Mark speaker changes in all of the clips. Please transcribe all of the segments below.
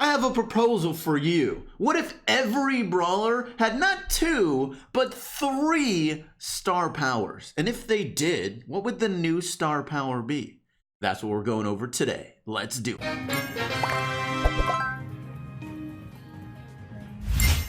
Speaker 1: I have a proposal for you. What if every brawler had not 2, but 3 star powers? And if they did, what would the new star power be? That's what we're going over today. Let's do it.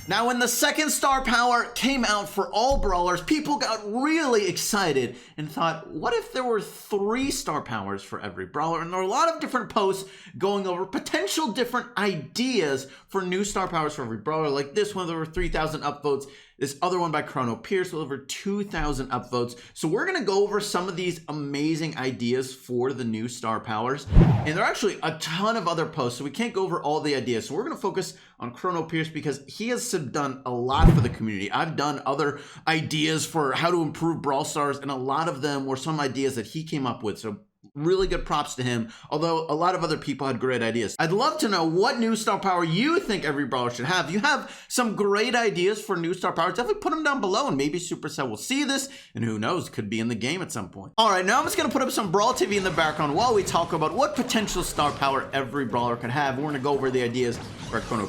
Speaker 1: Now, when the second star power came out for all brawlers, people got really excited and thought, what if there were 3 star powers for every brawler? And there were a lot of different posts going over potential different ideas for new star powers for every brawler. Like this one, there were 3,000 upvotes. This other one by Chrono with over 2,000 upvotes. So we're gonna go over some of these amazing ideas for the new star powers. And there are actually a ton of other posts, so we can't go over all the ideas. So we're gonna focus on Chrono because he has done a lot for the community. I've done other ideas for how to improve Brawl Stars, and a lot of them were some ideas that he came up with. So really good props to him, although a lot of other people had great ideas. I'd love to know what new star power you think every brawler should have. You have some great ideas for new star powers. Definitely put them down below, and maybe Supercell will see this, and who knows, could be in the game at some point. All right, now I'm just gonna put up some Brawl TV in the background while we talk about what potential star power every brawler could have. We're gonna go over the ideas for Chrono.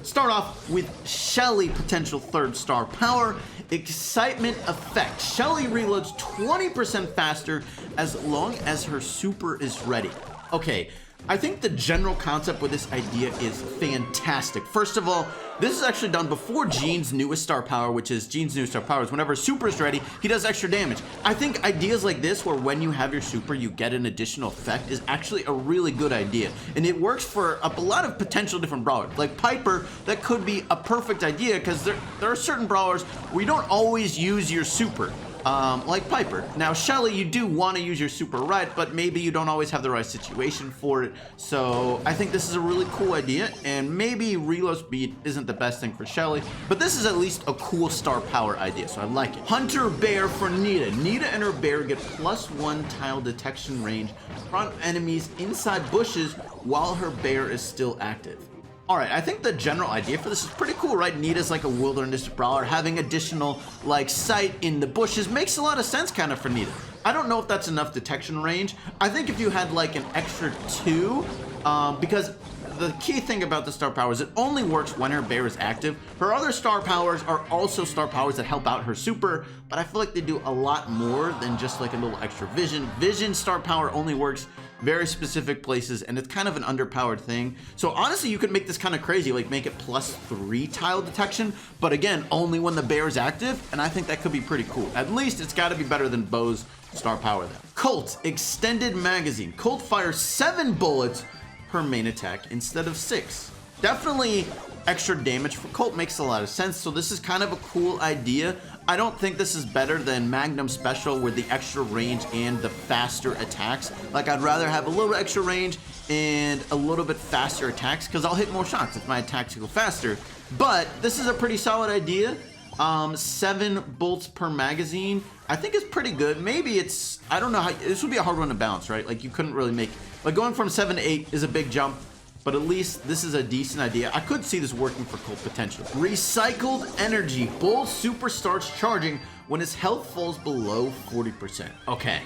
Speaker 1: Start off with Shelley, potential 3rd star power. Excitement effect. Shelley reloads 20% faster as long as her super is ready. Okay, I think the general concept with this idea is fantastic. First of all, this is actually done before Gene's newest star power, which is Gene's newest star power. Whenever super is ready, he does extra damage. I think ideas like this, where when you have your super, you get an additional effect, is actually a really good idea. And it works for a lot of potential different brawlers. Like Piper, that could be a perfect idea because there are certain brawlers where you don't always use your super. Like Piper. Now, Shelley, you do want to use your super right, but maybe you don't always have the right situation for it. So I think this is a really cool idea, and maybe reload speed isn't the best thing for Shelley, but this is at least a cool star power idea, so I like it. Hunter Bear for Nita. Nita and her bear get +1 tile detection range from enemies inside bushes while her bear is still active. All right, I think the general idea for this is pretty cool, right? Nita's like a wilderness brawler. Having additional like sight in the bushes makes a lot of sense kind of for Nita. I don't know if that's enough detection range. I think if you had like an extra 2, because the key thing about the star power is it only works when her bear is active. Her other star powers are also star powers that help out her super, but I feel like they do a lot more than just like a little extra vision. Vision star power only works very specific places, and it's kind of an underpowered thing. So honestly, you could make this kind of crazy, like make it +3 tile detection, but again, only when the bear is active, and I think that could be pretty cool. At least it's got to be better than Bo's star power then. Colt extended magazine. Colt fires 7 bullets per main attack instead of 6. Definitely extra damage for Colt makes a lot of sense, so this is kind of a cool idea. I don't think this is better than Magnum Special with the extra range and the faster attacks. Like, I'd rather have a little extra range and a little bit faster attacks because I'll hit more shots if my attacks go faster. But this is a pretty solid idea. 7 bolts per magazine, I think is pretty good. Maybe it's, I don't know how, this would be a hard one to balance, right? Like, you couldn't really make, like going from 7 to 8 is a big jump, but at least this is a decent idea. I could see this working for Colt potentially. Recycled energy. Bull super starts charging when his health falls below 40%. Okay.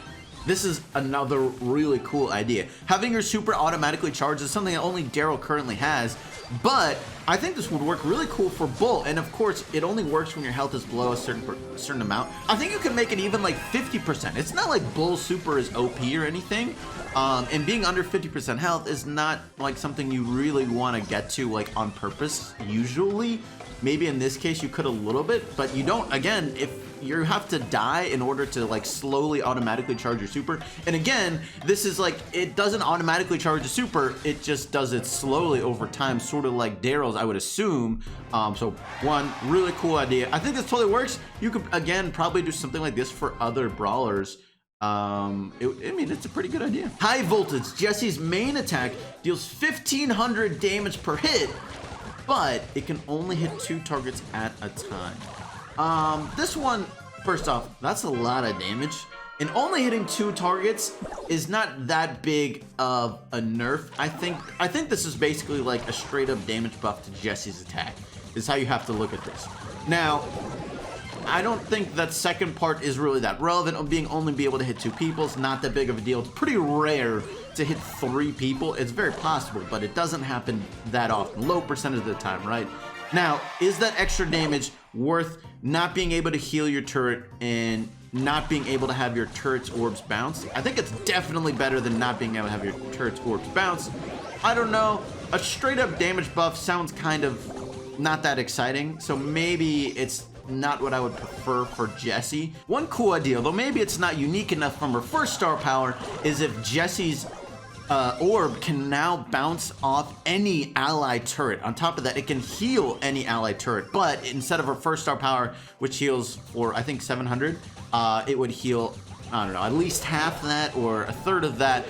Speaker 1: This is another really cool idea. Having your super automatically charge is something that only Daryl currently has, but I think this would work really cool for Bull, and of course, it only works when your health is below a certain amount. I think you can make it even like 50%. It's not like Bull's super is OP or anything, and being under 50% health is not like something you really want to get to like on purpose usually. Maybe in this case you could a little bit, but you don't, again, if you have to die in order to like slowly automatically charge your super. And again, this is like, it doesn't automatically charge the super, it just does it slowly over time, sort of like Daryl's, I would assume. So one really cool idea. I think this totally works. You could again probably do something like this for other brawlers. I mean, it's a pretty good idea. High voltage. Jesse's main attack deals 1,500 damage per hit, but it can only hit 2 targets at a time. This one, first off, that's a lot of damage, and only hitting 2 targets is not that big of a nerf. I think this is basically like a straight up damage buff to Jesse's attack, is how you have to look at this. Now, I don't think that second part is really that relevant. Of being only be able to hit 2 people, it's not that big of a deal. It's pretty rare to hit 3 people. It's very possible, but it doesn't happen that often. Low percentage of the time, right? Now, is that extra damage worth not being able to heal your turret and not being able to have your turret's orbs bounce? I think it's definitely better than not being able to have your turret's orbs bounce. I don't know. A straight up damage buff sounds kind of not that exciting, so maybe it's not what I would prefer for Jessie. One cool idea, though maybe it's not unique enough from her first star power, is if Jessie's orb can now bounce off any allied turret. On top of that, it can heal any allied turret, but instead of her first star power, which heals for, I think, 700, it would heal, I don't know, at least half that or a third of that.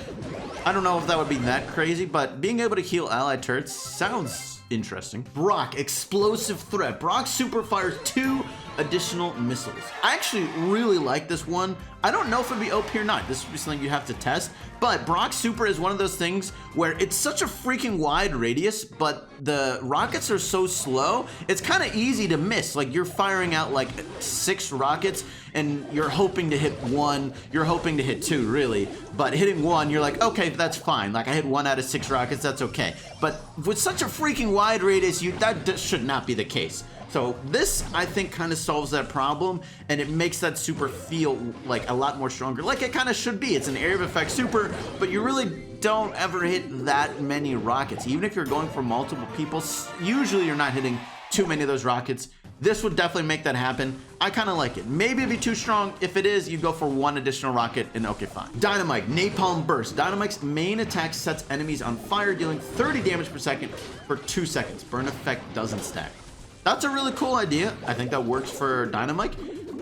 Speaker 1: I don't know if that would be that crazy, but being able to heal allied turrets sounds interesting. Brock, explosive threat. Brock super fires 2 additional missiles. I actually really like this one. I don't know if it'd be OP or not. This would be something you have to test, but Brock super is one of those things where it's such a freaking wide radius, but the rockets are so slow, it's kind of easy to miss. Like, you're firing out like 6 rockets and you're hoping to hit 1, you're hoping to hit 2 really, but hitting 1, you're like, okay, that's fine. Like, I hit 1 out of 6 rockets, that's okay. But with such a freaking wide radius, that should not be the case. So this, I think, kind of solves that problem, and it makes that super feel like a lot more stronger, like it kind of should be. It's an area of effect super, but you really don't ever hit that many rockets. Even if you're going for multiple people, usually you're not hitting too many of those rockets. This would definitely make that happen. I kind of like it. Maybe it'd be too strong. If it is, you go for 1 additional rocket and okay, fine. Dynamite, Napalm Burst. Dynamite's main attack sets enemies on fire, dealing 30 damage per second for 2 seconds. Burn effect doesn't stack. That's a really cool idea. I think that works for Dynamite.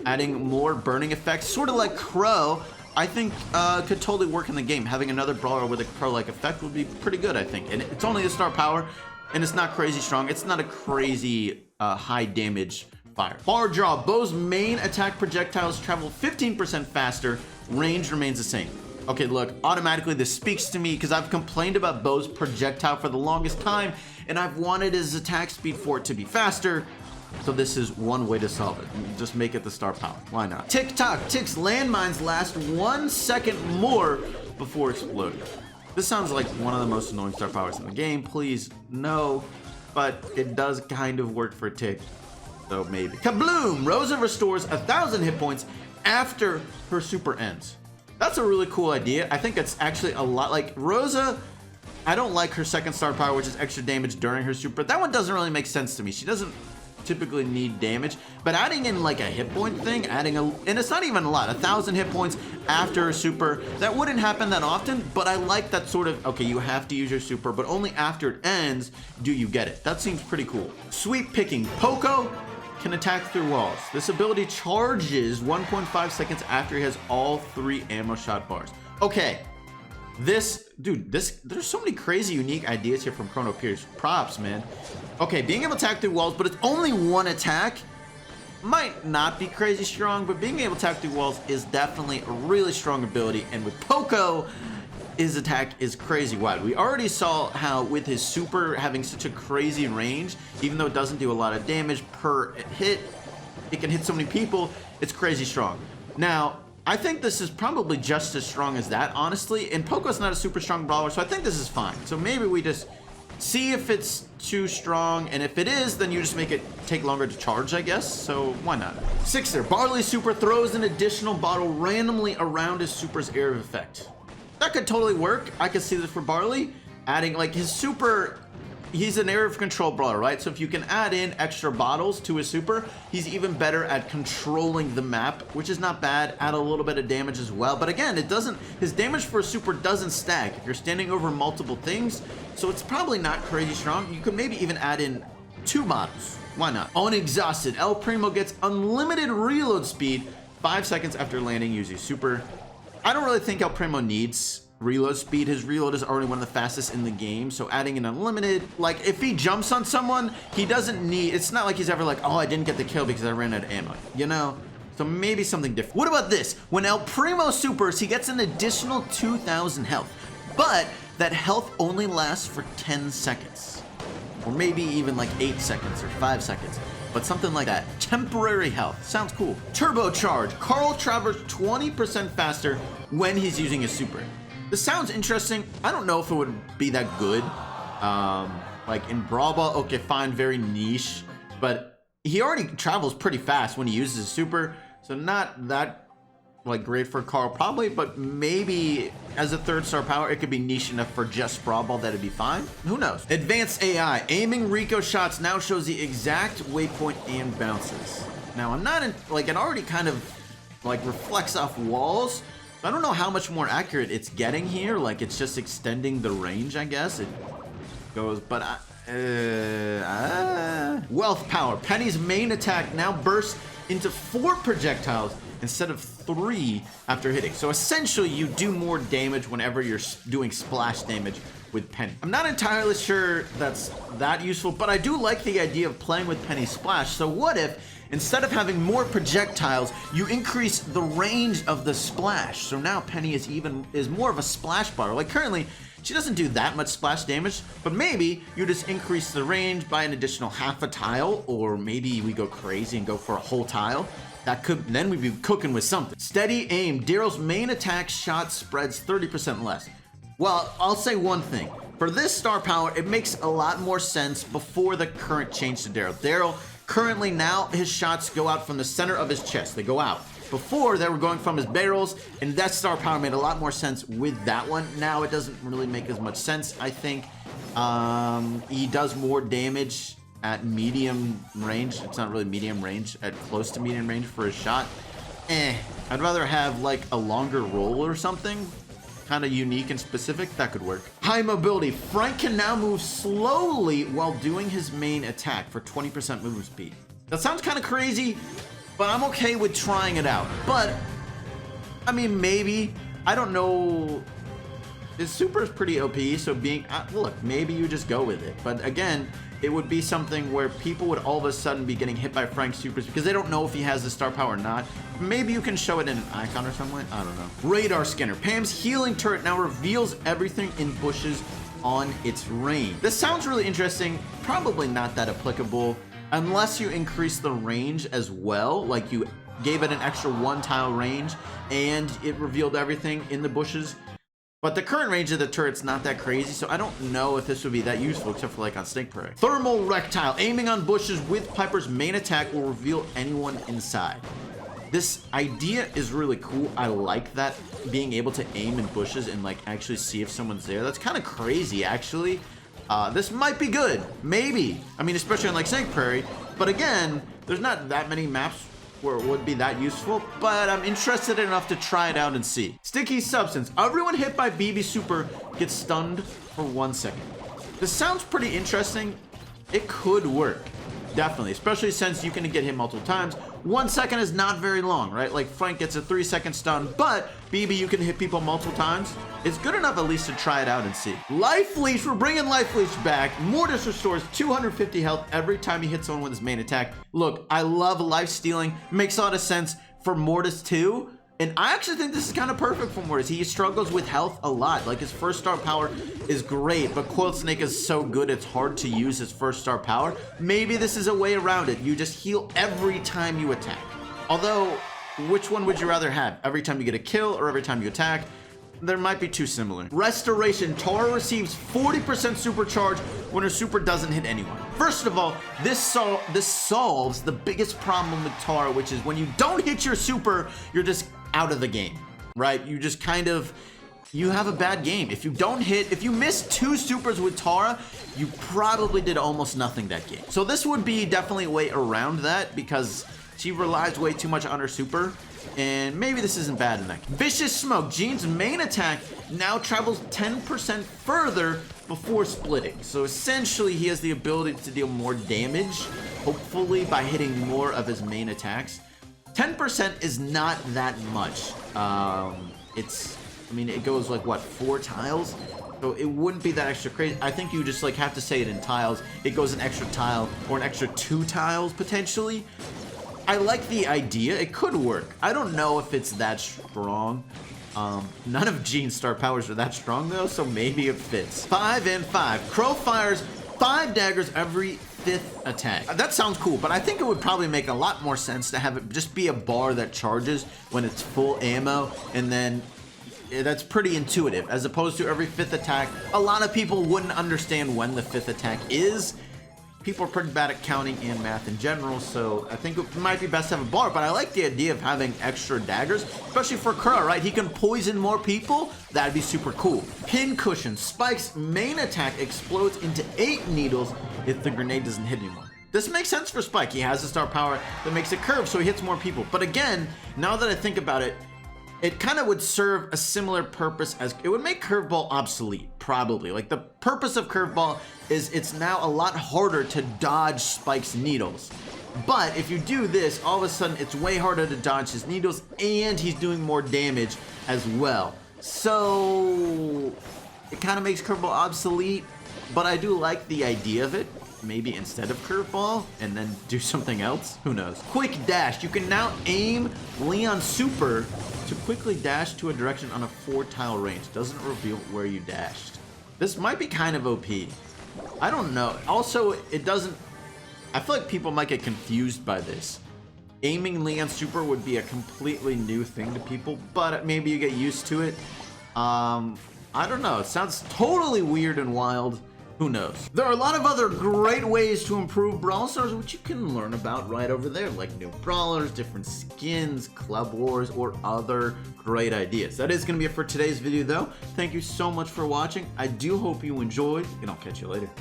Speaker 1: Adding more burning effects, sort of like Crow, I think could totally work in the game. Having another brawler with a Crow-like effect would be pretty good, I think. And it's only a star power, and it's not crazy strong. It's not a crazy high damage fire. Bar Draw. Bow's main attack projectiles travel 15% faster. Range remains the same. Okay, look, automatically this speaks to me because I've complained about Bow's projectile for the longest time, and I've wanted his attack speed for it to be faster. So this is one way to solve it. Just make it the star power. Why not? Tick Tock. Tick's landmines last 1 second more before exploding. This sounds like one of the most annoying star powers in the game. Please, no. But it does kind of work for Tick. So maybe. Kabloom! Rosa restores 1,000 hit points after her super ends. That's a really cool idea. I think it's actually a lot like Rosa. I don't like her second star power, which is extra damage during her super. That one doesn't really make sense to me. She doesn't typically need damage, but adding in like a hit point thing, and it's not even a lot, 1,000 hit points after her super, that wouldn't happen that often, but I like that sort of, okay, you have to use your super, but only after it ends do you get it. That seems pretty cool. Sweep Picking. Poco can attack through walls. This ability charges 1.5 seconds after he has all 3 ammo shot bars. Okay, there's so many crazy unique ideas here from Chrono Pierce. Props, man. Okay, being able to attack through walls, but it's only 1 attack. Might not be crazy strong, but being able to attack through walls is definitely a really strong ability, and with Poco, his attack is crazy wide. We already saw how with his super having such a crazy range, even though it doesn't do a lot of damage per hit, it can hit so many people, it's crazy strong. Now, I think this is probably just as strong as that, honestly, and Poco's not a super strong brawler, so I think this is fine. So maybe we just see if it's too strong, and if it is, then you just make it take longer to charge, I guess, so why not? Sixer. Barley's super throws an additional bottle randomly around his super's area of effect. That could totally work. I could see this for Barley. Adding, like, his super, he's an area of control brawler, right? So if you can add in extra bottles to his super, he's even better at controlling the map, which is not bad. Add a little bit of damage as well. But again, his damage for a super doesn't stack if you're standing over multiple things. So it's probably not crazy strong. You could maybe even add in 2 bottles. Why not? Unexhausted. El Primo gets unlimited reload speed 5 seconds after landing using super. I don't really think El Primo needs reload speed. His reload is already one of the fastest in the game, so adding an unlimited, like, if he jumps on someone, he doesn't need, it's not like he's ever like, oh, I didn't get the kill because I ran out of ammo, you know? So maybe something different. What about this? When El Primo supers, he gets an additional 2,000 health, but that health only lasts for 10 seconds. or maybe even like 8 seconds or 5 seconds. But something like that. Temporary health. Sounds cool. Turbocharge. Carl travels 20% faster when he's using his super. This sounds interesting. I don't know if it would be that good. Like in Brawl, okay, fine, very niche. But he already travels pretty fast when he uses his super. So not that like great for Carl probably, but maybe as a 3rd star power, it could be niche enough for just Brawl Ball that it'd be fine. Who knows? Advanced AI. Aiming Rico shots now shows the exact waypoint and bounces. Now I'm not in, like, it already kind of like reflects off walls. So I don't know how much more accurate it's getting here. Like it's just extending the range, I guess. It goes, but Wealth Power. Penny's main attack now bursts into 4 projectiles instead of 3 after hitting. So essentially you do more damage whenever you're doing splash damage with Penny. I'm not entirely sure that's that useful, but I do like the idea of playing with Penny's splash. So what if instead of having more projectiles, you increase the range of the splash? So now Penny is more of a splash bar. Like currently she doesn't do that much splash damage, but maybe you just increase the range by an additional half a tile, or maybe we go crazy and go for a whole tile. That could, then we'd be cooking with something. Steady aim. Daryl's main attack shot spreads 30% less. Well, I'll say one thing. For this star power, it makes a lot more sense before the current change to Daryl. Daryl, currently now, his shots go out from the center of his chest. They go out. Before, they were going from his barrels, and that star power made a lot more sense with that one. Now, it doesn't really make as much sense, I think. He does more damage at medium range. It's not really medium range, at close to medium range for his shot. I'd rather have like a longer roll or something, kind of unique and specific. That could work. High mobility. Frank can now move slowly while doing his main attack for 20% movement speed. That sounds kind of crazy, but I'm okay with trying it out. But I mean, maybe, I don't know. His super is pretty OP, so look, maybe you just go with it. But again, it would be something where people would all of a sudden be getting hit by Frank's supers because they don't know if he has the star power or not. Maybe you can show it in an icon or something. I don't know. Radar scanner. Pam's healing turret now reveals everything in bushes on its range. This sounds really interesting. Probably not that applicable unless you increase the range as well. Like you gave it an extra 1 tile range and it revealed everything in the bushes. But the current range of the turret's not that crazy, so I don't know if this would be that useful, except for like on Snake Prairie. Thermal Rectile. Aiming on bushes with Piper's main attack will reveal anyone inside. This idea is really cool. I like that, being able to aim in bushes and like actually see if someone's there. That's kind of crazy, actually. This might be good. Maybe. I mean, especially on like Snake Prairie. But again, there's not that many maps where it would be that useful, but I'm interested enough to try it out and see. Sticky Substance. Everyone hit by BB Super gets stunned for 1 second. This sounds pretty interesting. It could work. Definitely, especially since you can get hit multiple times. 1 second is not very long, right? Like Frank gets a 3-second stun, but BB, you can hit people multiple times. It's good enough at least to try it out and see. Life Leech, we're bringing Life Leech back. Mortis restores 250 health every time he hits someone with his main attack. Look, I love life stealing. Makes a lot of sense for Mortis too. And I actually think this is kind of perfect for Mortis. He struggles with health a lot. Like his 1st star power is great, but Coiled Snake is so good it's hard to use his 1st star power. Maybe this is a way around it. You just heal every time you attack. Although, which one would you rather have? Every time you get a kill or every time you attack? There might be too similar. Restoration. Tara receives 40% supercharge when her super doesn't hit anyone. First of all, this solves the biggest problem with Tara, which is when you don't hit your super, you're just out of the game, right? You just kind of, you have a bad game. If you don't hit, if you miss 2 supers with Tara, you probably did almost nothing that game. So this would be definitely a way around that because she relies way too much on her super. And maybe this isn't bad in that. Vicious Smoke. Gene's main attack now travels 10% further before splitting. So essentially he has the ability to deal more damage, hopefully by hitting more of his main attacks. 10% is not that much. I mean, it goes like, what, 4 tiles? So it wouldn't be that extra crazy. I think you just like have to say it in tiles. It goes an extra tile or an extra 2 tiles potentially. I like the idea. It could work. I don't know if it's that strong. None of Gene's star powers are that strong though, so maybe it fits. 5 and 5. Crow fires 5 daggers every 5th attack. That sounds cool, but I think it would probably make a lot more sense to have it just be a bar that charges when it's full ammo, and then that's pretty intuitive, as opposed to every 5th attack. A lot of people wouldn't understand when the 5th attack is. People are pretty bad at counting and math in general, so I think it might be best to have a bar, but I like the idea of having extra daggers, especially for Chrono, right? He can poison more people. That'd be super cool. Pin cushion. Spike's main attack explodes into 8 needles if the grenade doesn't hit anymore. This makes sense for Spike. He has a star power that makes it curve, so he hits more people. But again, now that I think about it, it kind of would serve a similar purpose as it would make curveball obsolete, probably. Like, the purpose of curveball is it's now a lot harder to dodge Spike's needles. But if you do this, all of a sudden it's way harder to dodge his needles, and he's doing more damage as well. So it kind of makes curveball obsolete, but I do like the idea of it. Maybe instead of curveball and then do something else. Who knows? Quick dash. You can now aim Leon Super to quickly dash to a direction on a 4-tile range. Doesn't reveal where you dashed. This might be kind of OP. I don't know. Also, it doesn't... I feel like people might get confused by this. Aiming Leon Super would be a completely new thing to people, but maybe you get used to it. I don't know. It sounds totally weird and wild. Who knows? There are a lot of other great ways to improve Brawl Stars, which you can learn about right over there, like new brawlers, different skins, club wars, or other great ideas. That is going to be it for today's video, though. Thank you so much for watching. I do hope you enjoyed, and I'll catch you later.